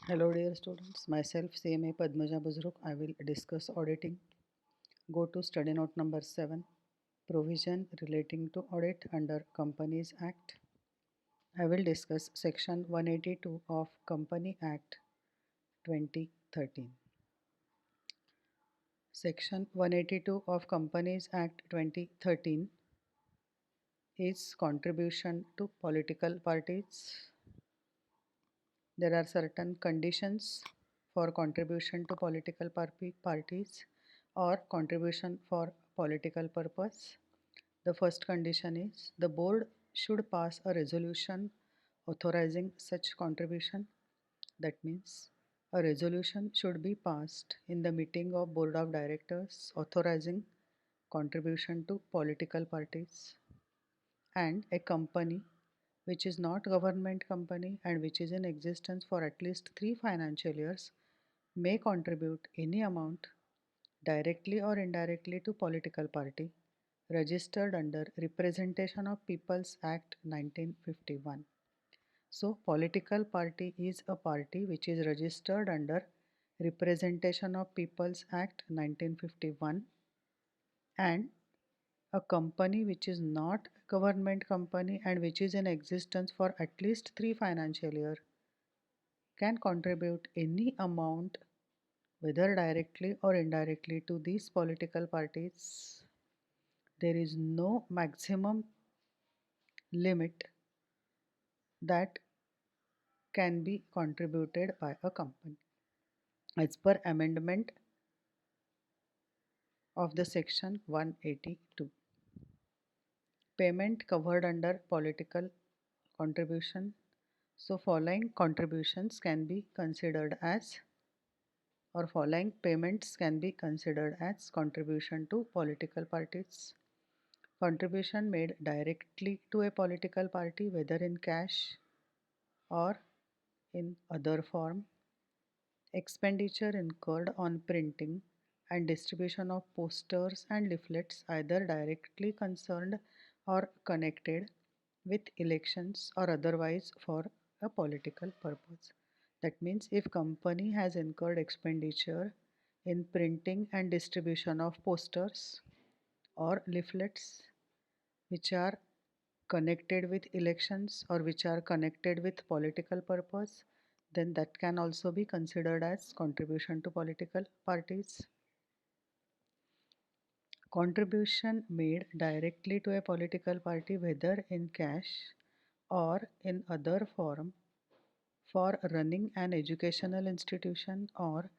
Hello dear students, myself CMA Padmaja Buzruk. I will discuss auditing. Go to study note number 7, provision relating to audit under Companies Act. I will discuss section 182 of Company Act 2013. Section 182 of Companies Act 2013 is contribution to political parties. There are certain conditions for contribution to political parties or contribution for political purpose. The first condition is the board should pass a resolution authorizing such contribution. That means a resolution should be passed in the meeting of board of directors authorizing contribution to political parties, and a company which is not government company and which is in existence for at least 3 financial years may contribute any amount directly or indirectly to political party registered under Representation of People's Act 1951. So political party is a party which is registered under Representation of People's Act 1951, and a company which is not a government company and which is in existence for at least 3 financial years can contribute any amount whether directly or indirectly to these political parties. There is no maximum limit that can be contributed by a company. As per amendment of the section 182, payment covered under political contribution. So following contributions can be considered as, or following payments can be considered as contribution to political parties. Contribution made directly to a political party, whether in cash or in other form. Expenditure incurred on printing and distribution of posters and leaflets either directly concerned or connected with elections or otherwise for a political purpose. That means if company has incurred expenditure in printing and distribution of posters or leaflets which are connected with elections or which are connected with political purpose, then that can also be considered as contribution to political parties. Contribution made directly to a political party, whether in cash or in other form, for running an educational institution or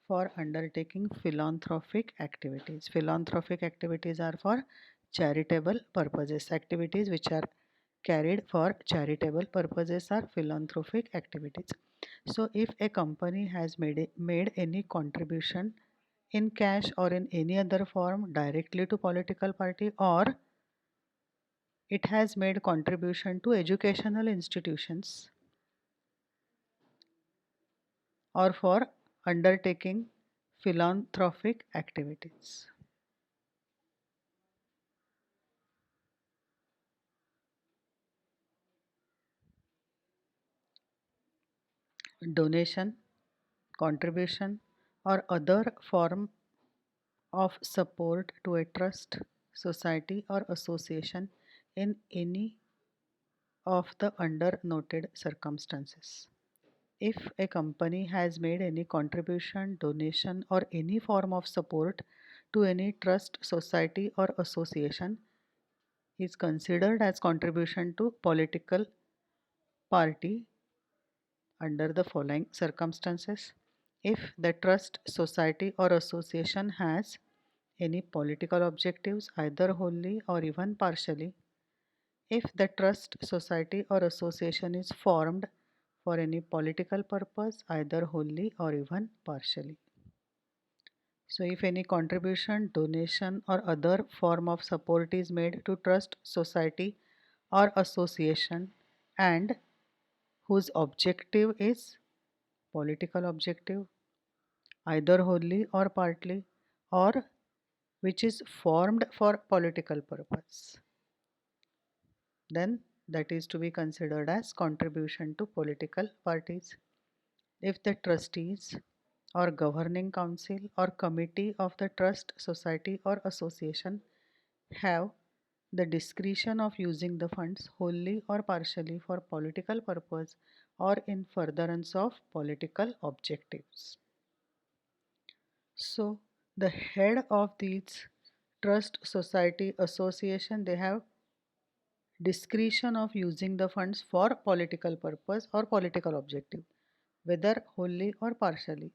for undertaking philanthropic activities. Philanthropic activities are for charitable purposes. Activities which are carried for charitable purposes are philanthropic activities. So if a company has made any contribution in cash or in any other form directly to political party, or it has made contribution to educational institutions or for undertaking philanthropic activities. Donation, contribution, or other form of support to a trust, society, or association in any of the under noted circumstances. If a company has made any contribution, donation, or any form of support to any trust, society, or association, is considered as contribution to political party under the following circumstances. If the trust, society, or association has any political objectives, either wholly or even partially. If the trust, society, or association is formed for any political purpose, either wholly or even partially. So if any contribution, donation, or other form of support is made to trust, society, or association, and whose objective is political objective, either wholly or partly, or which is formed for political purpose, then that is to be considered as contribution to political parties. if the trustees or governing council or committee of the trust, society or association have the discretion of using the funds wholly or partially for political purpose or in furtherance of political objectives. So the head of these trust, society, association, they have discretion of using the funds for political purpose or political objective, whether wholly or partially.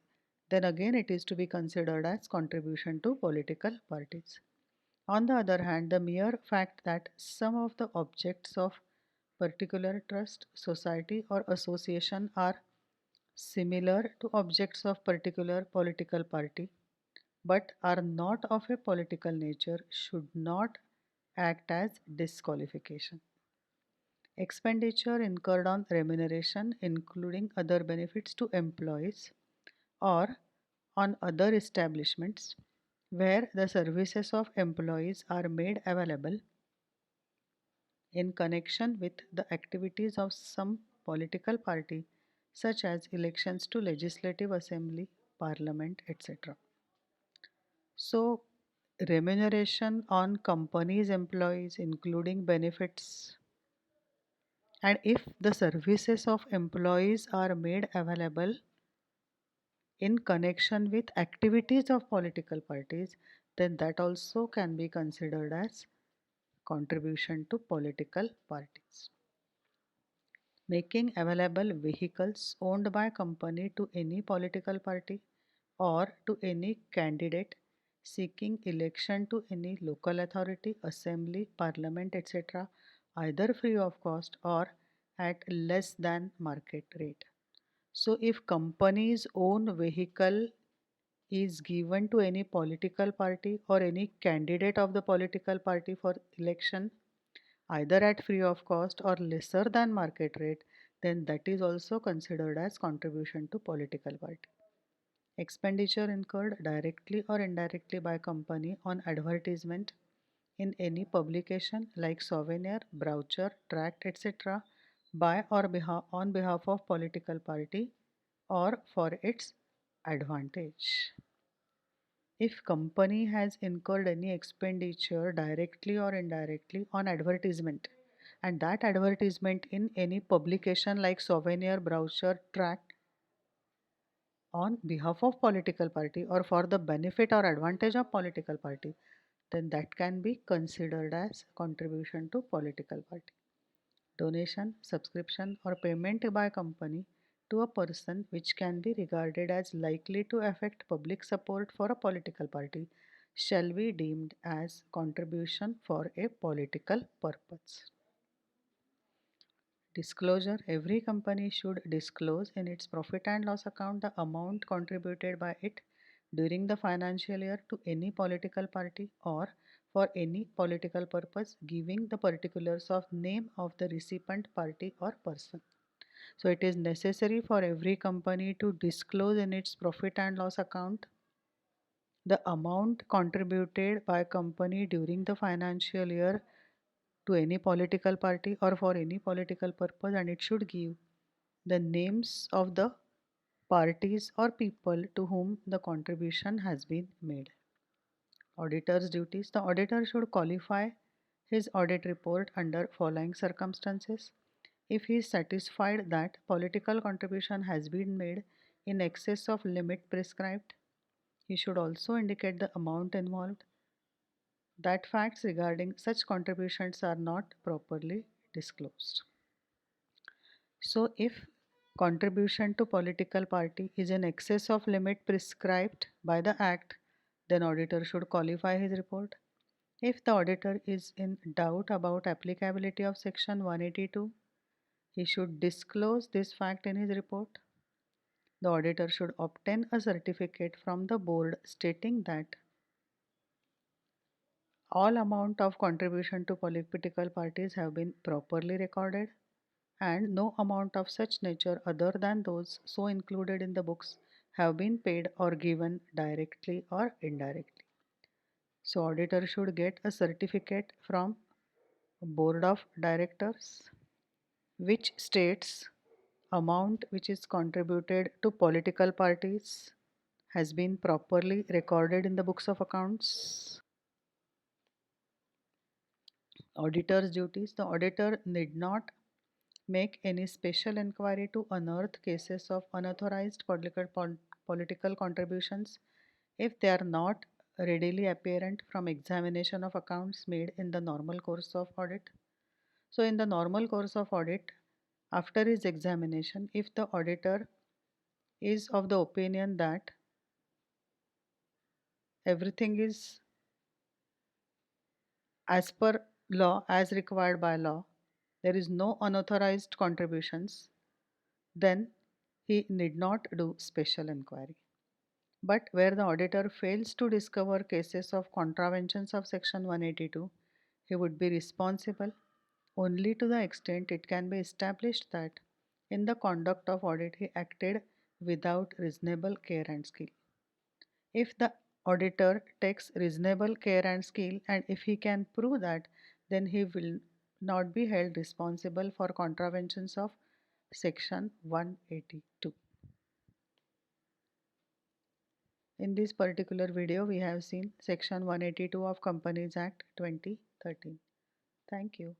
Then again it is to be considered as contribution to political parties. On the other hand, the mere fact that some of the objects of particular trust, society or association are similar to objects of particular political party but are not of a political nature should not act as disqualification. Expenditure incurred on remuneration, including other benefits to employees or on other establishments where the services of employees are made available in connection with the activities of some political party, such as elections to legislative assembly, parliament, etc. So, remuneration on companies' employees, including benefits, and if the services of employees are made available in connection with activities of political parties, then that also can be considered as contribution to political parties. Making available vehicles owned by company to any political party or to any candidate seeking election to any local authority, assembly, parliament, etc., either free of cost or at less than market rate. So, if company's own vehicle is given to any political party or any candidate of the political party for election, either at free of cost or lesser than market rate, then that is also considered as contribution to political party. Expenditure incurred directly or indirectly by company on advertisement in any publication like souvenir, brochure, tract, etc. by or on behalf of political party or for its advantage. If company has incurred any expenditure directly or indirectly on advertisement and that advertisement in any publication like souvenir, brochure, tract on behalf of political party or for the benefit or advantage of political party, then that can be considered as contribution to political party. Donation, subscription or payment by company to a person which can be regarded as likely to affect public support for a political party shall be deemed as contribution for a political purpose. Disclosure: every company should disclose in its profit and loss account the amount contributed by it during the financial year to any political party or for any political purpose, giving the particulars of name of the recipient party or person. So it is necessary for every company to disclose in its profit and loss account the amount contributed by company during the financial year to any political party or for any political purpose, and it should give the names of the parties or people to whom the contribution has been made. Auditor's duties: the auditor should qualify his audit report under following circumstances. If he is satisfied that political contribution has been made in excess of limit prescribed, he should also indicate the amount involved, that facts regarding such contributions are not properly disclosed. So if contribution to political party is in excess of limit prescribed by the act, then auditor should qualify his report. If the auditor is in doubt about applicability of section 182, he should disclose this fact in his report. The auditor should obtain a certificate from the board stating that all amount of contribution to political parties have been properly recorded and no amount of such nature other than those so included in the books have been paid or given directly or indirectly. So auditor should get a certificate from board of directors which states amount which is contributed to political parties has been properly recorded in the books of accounts. Auditor's duties. The auditor need not make any special inquiry to unearth cases of unauthorized political contributions if they are not readily apparent from examination of accounts made in the normal course of audit. So, in the normal course of audit, after his examination, if the auditor is of the opinion that everything is as per law, as required by law, there is no unauthorized contributions, then he need not do special inquiry. But where the auditor fails to discover cases of contraventions of Section 182, he would be responsible only to the extent it can be established that in the conduct of audit he acted without reasonable care and skill. If the auditor takes reasonable care and skill, and if he can prove that, then he will not be held responsible for contraventions of Section 182. In this particular video, we have seen Section 182 of Companies Act 2013. Thank you.